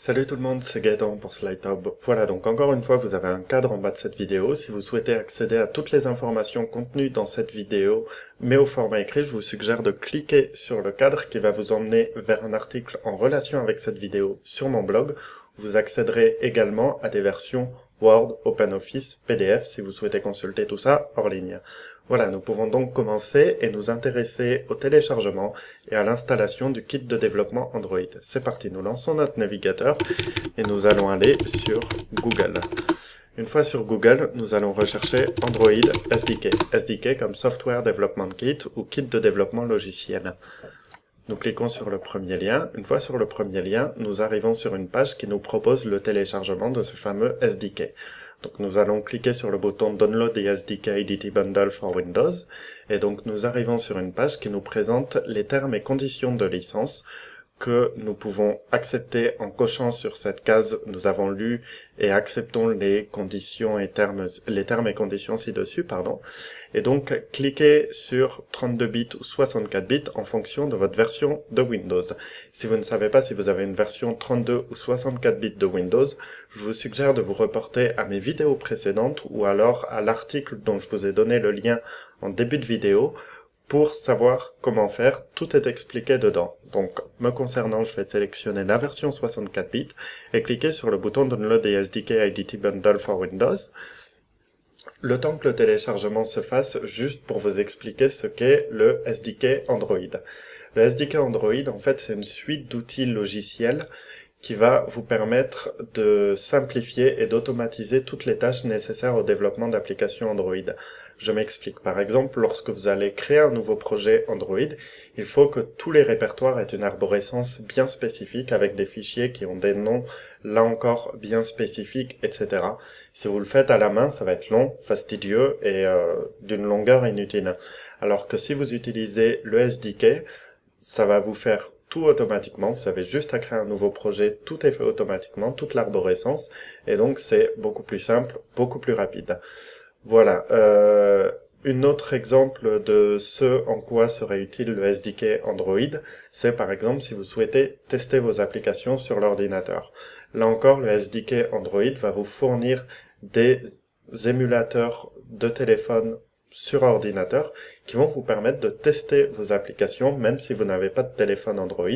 Salut tout le monde, c'est Gaëtan pour SlideHub. Voilà, donc encore une fois, vous avez un cadre en bas de cette vidéo. Si vous souhaitez accéder à toutes les informations contenues dans cette vidéo, mais au format écrit, je vous suggère de cliquer sur le cadre qui va vous emmener vers un article en relation avec cette vidéo sur mon blog. Vous accéderez également à des versions Word, OpenOffice, PDF si vous souhaitez consulter tout ça hors ligne. Voilà, nous pouvons donc commencer et nous intéresser au téléchargement et à l'installation du kit de développement Android. C'est parti, nous lançons notre navigateur et nous allons aller sur Google. Une fois sur Google, nous allons rechercher Android SDK. SDK comme Software Development Kit ou Kit de développement logiciel. Nous cliquons sur le premier lien. Une fois sur le premier lien, nous arrivons sur une page qui nous propose le téléchargement de ce fameux SDK. Donc nous allons cliquer sur le bouton Download the SDK IDT Bundle for Windows. Et donc nous arrivons sur une page qui nous présente les termes et conditions de licence que nous pouvons accepter en cochant sur cette case « Nous avons lu et acceptons les conditions et termes, les termes et conditions ci-dessus », pardon. Et donc, cliquez sur 32 bits ou 64 bits en fonction de votre version de Windows. Si vous ne savez pas si vous avez une version 32 ou 64 bits de Windows, je vous suggère de vous reporter à mes vidéos précédentes ou alors à l'article dont je vous ai donné le lien en début de vidéo pour savoir comment faire. Tout est expliqué dedans. Donc, me concernant, je vais sélectionner la version 64 bits et cliquer sur le bouton Download the SDK IDT Bundle for Windows. Le temps que le téléchargement se fasse, juste pour vous expliquer ce qu'est le SDK Android. Le SDK Android, en fait, c'est une suite d'outils logiciels qui va vous permettre de simplifier et d'automatiser toutes les tâches nécessaires au développement d'applications Android. Je m'explique. Par exemple, lorsque vous allez créer un nouveau projet Android, il faut que tous les répertoires aient une arborescence bien spécifique avec des fichiers qui ont des noms, là encore, bien spécifiques, etc. Si vous le faites à la main, ça va être long, fastidieux et d'une longueur inutile. Alors que si vous utilisez le SDK, ça va vous faire tout automatiquement, vous avez juste à créer un nouveau projet, tout est fait automatiquement, toute l'arborescence, et donc c'est beaucoup plus simple, beaucoup plus rapide. Voilà, un autre exemple de ce en quoi serait utile le SDK Android, c'est par exemple si vous souhaitez tester vos applications sur l'ordinateur. Là encore, le SDK Android va vous fournir des émulateurs de téléphone sur ordinateur qui vont vous permettre de tester vos applications même si vous n'avez pas de téléphone Android,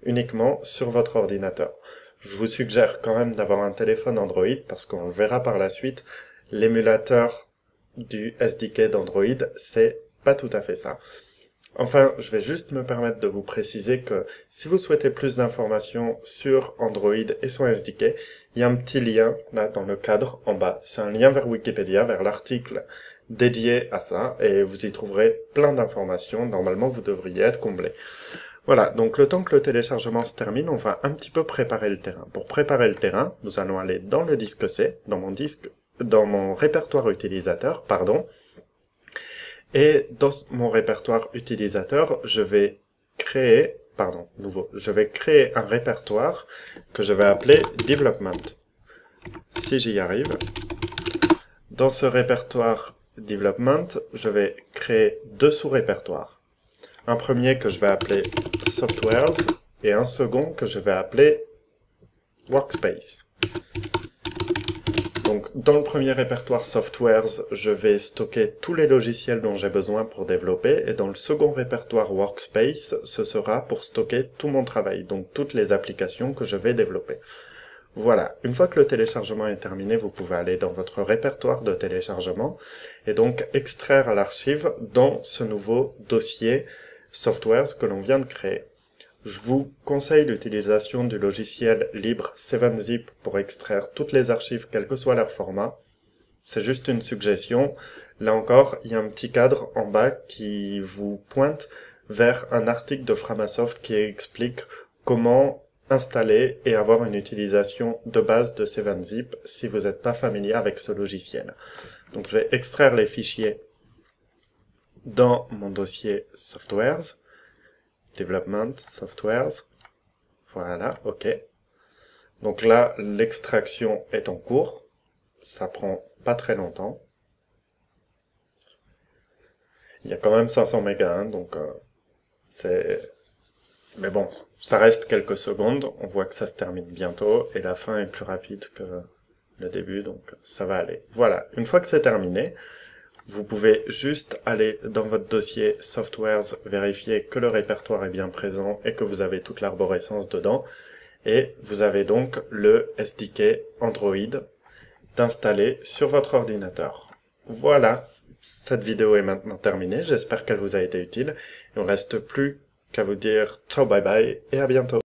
uniquement sur votre ordinateur. Je vous suggère quand même d'avoir un téléphone Android parce qu'on le verra par la suite, l'émulateur du SDK d'Android, c'est pas tout à fait ça. Enfin, je vais juste me permettre de vous préciser que si vous souhaitez plus d'informations sur Android et son SDK, il y a un petit lien là dans le cadre en bas. C'est un lien vers Wikipédia, vers l'article dédié à ça, et vous y trouverez plein d'informations. Normalement, vous devriez être comblé. Voilà, donc le temps que le téléchargement se termine, on va un petit peu préparer le terrain. Pour préparer le terrain, nous allons aller dans le disque C, dans mon répertoire utilisateur, pardon. Et dans mon répertoire utilisateur, je vais créer un répertoire que je vais appeler Development. Si j'y arrive, dans ce répertoire Development, je vais créer deux sous-répertoires. Un premier que je vais appeler Softwares et un second que je vais appeler Workspace. Donc, dans le premier répertoire Softwares, je vais stocker tous les logiciels dont j'ai besoin pour développer, et dans le second répertoire Workspace, ce sera pour stocker tout mon travail, donc toutes les applications que je vais développer. Voilà, une fois que le téléchargement est terminé, vous pouvez aller dans votre répertoire de téléchargement, et donc extraire l'archive dans ce nouveau dossier Softwares que l'on vient de créer. Je vous conseille l'utilisation du logiciel libre 7-zip pour extraire toutes les archives, quel que soit leur format. C'est juste une suggestion. Là encore, il y a un petit cadre en bas qui vous pointe vers un article de Framasoft qui explique comment installer et avoir une utilisation de base de 7-zip si vous n'êtes pas familier avec ce logiciel. Donc je vais extraire les fichiers dans mon dossier Softwares. Development, Softwares, voilà, ok. Donc là, l'extraction est en cours, ça prend pas très longtemps. Il y a quand même 500 mégas, hein, donc Mais bon, ça reste quelques secondes, on voit que ça se termine bientôt, et la fin est plus rapide que le début, donc ça va aller. Voilà, une fois que c'est terminé, vous pouvez juste aller dans votre dossier Softwares, vérifier que le répertoire est bien présent et que vous avez toute l'arborescence dedans, et vous avez donc le SDK Android d'installer sur votre ordinateur. Voilà, cette vidéo est maintenant terminée, j'espère qu'elle vous a été utile. Il ne reste plus qu'à vous dire ciao bye bye et à bientôt.